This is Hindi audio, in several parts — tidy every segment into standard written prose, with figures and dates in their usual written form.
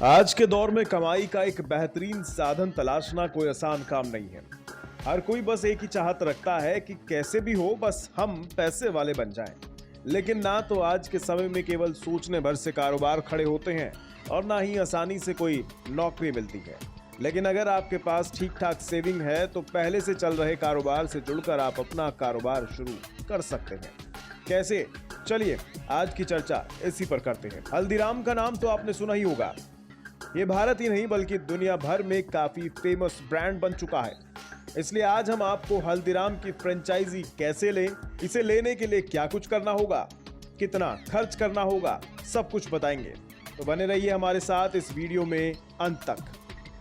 आज के दौर में कमाई का एक बेहतरीन साधन तलाशना कोई आसान काम नहीं है। हर कोई बस एक ही चाहत रखता है कि कैसे भी हो बस हम पैसे वाले बन जाएं। लेकिन ना तो आज के समय में केवल सोचने भर से कारोबार खड़े होते हैं और ना ही आसानी से कोई नौकरी मिलती है। लेकिन अगर आपके पास ठीक ठाक सेविंग है तो पहले से चल रहे कारोबार से जुड़कर आप अपना कारोबार शुरू कर सकते हैं। कैसे? चलिए आज की चर्चा इसी पर करते हैं। हल्दीराम का नाम तो आपने सुना ही होगा। ये भारत ही नहीं बल्कि दुनिया भर में काफी फेमस ब्रांड बन चुका है। इसलिए आज हम आपको हल्दीराम की फ्रेंचाइजी कैसे लें, इसे लेने के लिए क्या कुछ करना होगा, कितना खर्च करना होगा, सब कुछ बताएंगे। तो बने रहिए हमारे साथ इस वीडियो में अंत तक।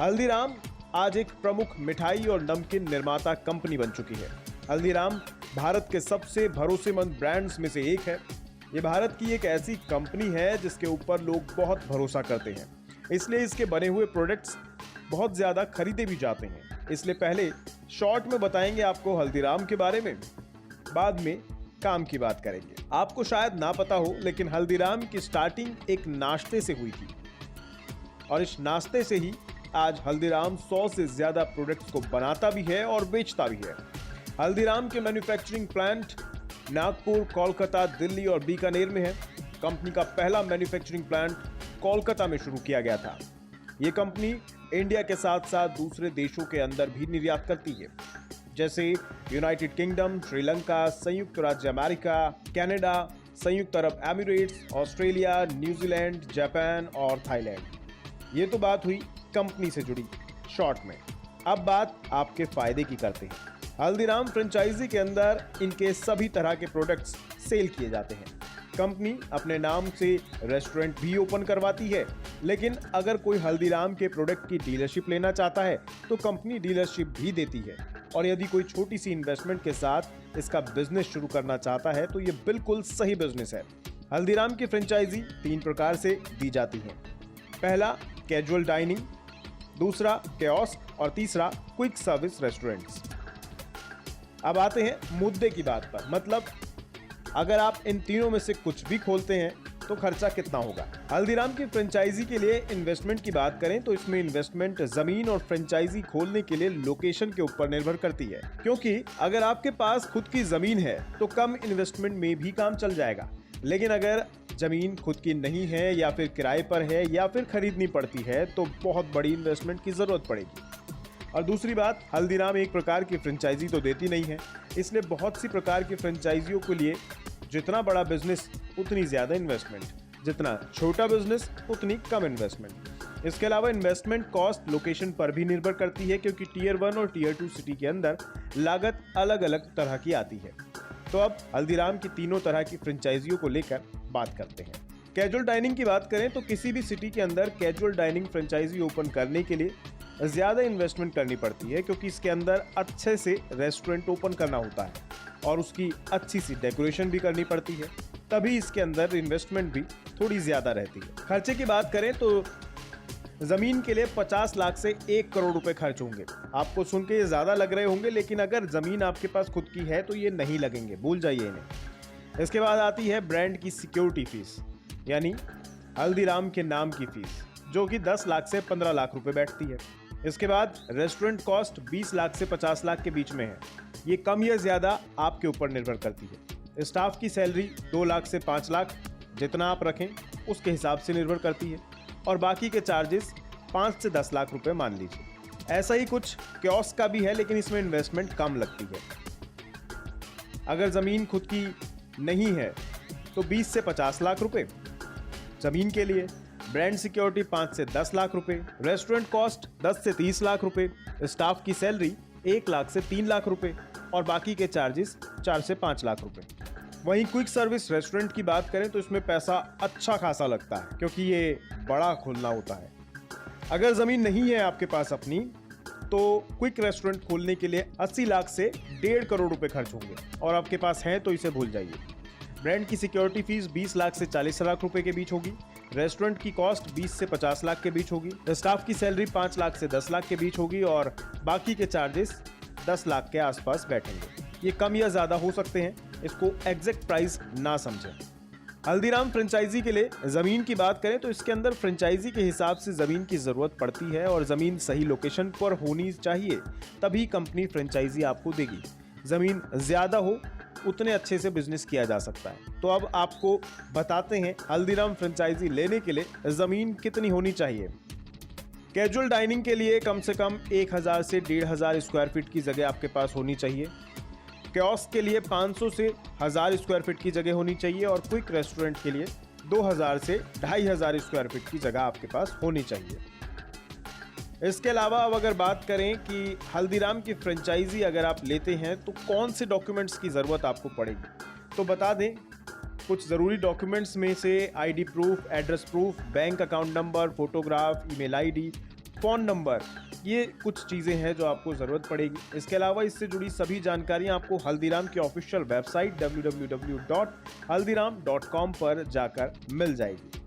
हल्दीराम आज एक प्रमुख मिठाई और नमकीन निर्माता कंपनी बन चुकी है। हल्दीराम भारत के सबसे भरोसेमंद ब्रांड्स में से एक है। ये भारत की एक ऐसी कंपनी है जिसके ऊपर लोग बहुत भरोसा करते हैं, इसलिए इसके बने हुए प्रोडक्ट्स बहुत ज्यादा खरीदे भी जाते हैं। इसलिए पहले शॉर्ट में बताएंगे आपको हल्दीराम के बारे में, बाद में काम की बात करेंगे। आपको शायद ना पता हो लेकिन हल्दीराम की स्टार्टिंग एक नाश्ते से हुई थी और इस नाश्ते से ही आज हल्दीराम 100 से ज्यादा प्रोडक्ट्स को बनाता भी है और बेचता भी है। हल्दीराम के मैन्युफैक्चरिंग प्लांट नागपुर, कोलकाता, दिल्ली और बीकानेर में है। कंपनी का पहला मैन्युफैक्चरिंग प्लांट कोलकाता में शुरू किया गया था। ये कंपनी इंडिया के साथ साथ दूसरे देशों के अंदर भी निर्यात करती है, जैसे यूनाइटेड किंगडम, श्रीलंका, संयुक्त राज्य अमेरिका, कनाडा, संयुक्त अरब अमीरेट्स, ऑस्ट्रेलिया, न्यूजीलैंड, जापान और थाईलैंड। ये तो बात हुई कंपनी से जुड़ी शॉर्ट में। अब बात आपके फायदे की करते हैं। हल्दीराम फ्रेंचाइजी के अंदर इनके सभी तरह के प्रोडक्ट्स सेल किए जाते हैं। कंपनी अपने नाम से रेस्टोरेंट भी ओपन करवाती है, लेकिन अगर कोई हल्दीराम के प्रोडक्ट की डीलरशिप लेना चाहता है तो कंपनी डीलरशिप भी देती है। और यदि कोई छोटी सी इन्वेस्टमेंट के साथ इसका बिजनेस शुरू करना चाहता है तो ये बिल्कुल सही बिजनेस है। हल्दीराम की फ्रेंचाइजी 3 प्रकार से दी जाती है। पहला कैजुअल डाइनिंग, दूसरा कियोस्क और तीसरा क्विक सर्विस रेस्टोरेंट्स। अब आते हैं मुद्दे की बात पर, मतलब अगर आप इन तीनों में से कुछ भी खोलते हैं तो खर्चा कितना होगा। हल्दीराम की फ्रेंचाइजी के लिए इन्वेस्टमेंट की बात करें तो इसमें इन्वेस्टमेंट जमीन और फ्रेंचाइजी खोलने के लिए लोकेशन के ऊपर निर्भर करती है, क्योंकि अगर आपके पास खुद की जमीन है तो कम इन्वेस्टमेंट में भी काम चल जाएगा। लेकिन अगर जमीन खुद की नहीं है या फिर किराए पर है या फिर खरीदनी पड़ती है तो बहुत बड़ी इन्वेस्टमेंट की जरूरत पड़ेगी। और दूसरी बात, हल्दीराम एक प्रकार की फ्रेंचाइजी तो देती नहीं है, इसलिए बहुत सी प्रकार की फ्रेंचाइजियों के लिए जितना बड़ा बिजनेस उतनी ज्यादा इन्वेस्टमेंट, जितना छोटा बिजनेस उतनी कम इन्वेस्टमेंट। इसके अलावा इन्वेस्टमेंट कॉस्ट लोकेशन पर भी निर्भर करती है, क्योंकि टियर 1 और टियर 2 सिटी के अंदर लागत अलग अलग तरह की आती है। तो अब हल्दीराम की तीनों तरह की फ्रेंचाइजियों को लेकर बात करते हैं। कैजुअल डाइनिंग की बात करें तो किसी भी सिटी के अंदर कैजुअल डाइनिंग फ्रेंचाइजी ओपन करने के लिए ज्यादा इन्वेस्टमेंट करनी पड़ती है, क्योंकि इसके अंदर अच्छे से रेस्टोरेंट ओपन करना होता है और उसकी अच्छी सी डेकोरेशन भी करनी पड़ती है, तभी इसके अंदर इन्वेस्टमेंट भी थोड़ी ज्यादा रहती है। खर्चे की बात करें तो जमीन के लिए 50 लाख से 1 करोड़ रुपए खर्च होंगे। आपको सुन के ये ज्यादा लग रहे होंगे, लेकिन अगर जमीन आपके पास खुद की है तो ये नहीं लगेंगे, भूल जाइए इन्हें। इसके बाद आती है ब्रांड की सिक्योरिटी फीस, यानी हल्दीराम के नाम की फीस, जो कि 10 लाख से 15 लाख रुपए बैठती है। इसके बाद रेस्टोरेंट कॉस्ट 20 लाख से 50 लाख के बीच में है। ये कम या ज्यादा आपके ऊपर निर्भर करती है। स्टाफ की सैलरी 2 लाख से 5 लाख, जितना आप रखें उसके हिसाब से निर्भर करती है। और बाकी के चार्जेस 5 से 10 लाख रुपए मान लीजिए। ऐसा ही कुछ कियोस्क का भी है, लेकिन इसमें इन्वेस्टमेंट कम लगती है। अगर जमीन खुद की नहीं है तो 20 से 50 लाख रुपए जमीन के लिए, ब्रांड सिक्योरिटी 5 से 10 लाख रुपए, रेस्टोरेंट कॉस्ट 10 से 30 लाख रुपए, स्टाफ की सैलरी 1 लाख से 3 लाख रुपए और बाकी के चार्जेस 4 से 5 लाख रुपए। वहीं क्विक सर्विस रेस्टोरेंट की बात करें तो इसमें पैसा अच्छा खासा लगता है, क्योंकि ये बड़ा खोलना होता है। अगर जमीन नहीं है आपके पास अपनी तो क्विक रेस्टोरेंट खोलने के लिए 80 लाख से 1.5 करोड़ रुपए खर्च होंगे, और आपके पास है तो इसे भूल जाइए। ब्रांड की सिक्योरिटी फीस 20 लाख से 40 लाख रुपए के बीच होगी, रेस्टोरेंट की कॉस्ट 20 से 50 लाख के बीच होगी, स्टाफ की सैलरी 5 लाख से 10 लाख के बीच होगी और बाकी के चार्जेस 10 लाख के आसपास बैठेंगे। ये कम या ज्यादा हो सकते हैं, इसको एग्जैक्ट प्राइस ना समझें। हल्दीराम फ्रेंचाइजी के लिए जमीन की बात करें तो इसके अंदर फ्रेंचाइजी के हिसाब से जमीन की जरूरत पड़ती है और जमीन सही लोकेशन पर होनी चाहिए, तभी कंपनी फ्रेंचाइजी आपको देगी। जमीन ज्यादा हो उतने अच्छे से बिजनेस किया जा सकता है। तो अब आपको बताते हैं हल्दीराम फ्रेंचाइजी लेने के लिए जमीन कितनी होनी चाहिए। कैजुअल डाइनिंग के लिए कम से कम 1000 से 1500 स्क्वायर फीट की जगह आपके पास होनी चाहिए। कियोस्क के लिए 500 से 1000 स्क्वायर फीट की जगह होनी चाहिए और क्विक रेस्टोरेंट के लिए 2000 से 2500 स्क्वायर फीट की जगह आपके पास होनी चाहिए। इसके अलावा अब अगर बात करें कि हल्दीराम की फ्रेंचाइजी अगर आप लेते हैं तो कौन से डॉक्यूमेंट्स की ज़रूरत आपको पड़ेगी, तो बता दें कुछ ज़रूरी डॉक्यूमेंट्स में से ID proof, address proof, bank account number, photograph, email ID, phone number, ये कुछ चीज़ें हैं जो आपको ज़रूरत पड़ेगी। इसके अलावा इससे जुड़ी सभी जानकारियाँ आपको हल्दीराम की ऑफिशियल वेबसाइट www.haldiram.com पर जाकर मिल जाएगी।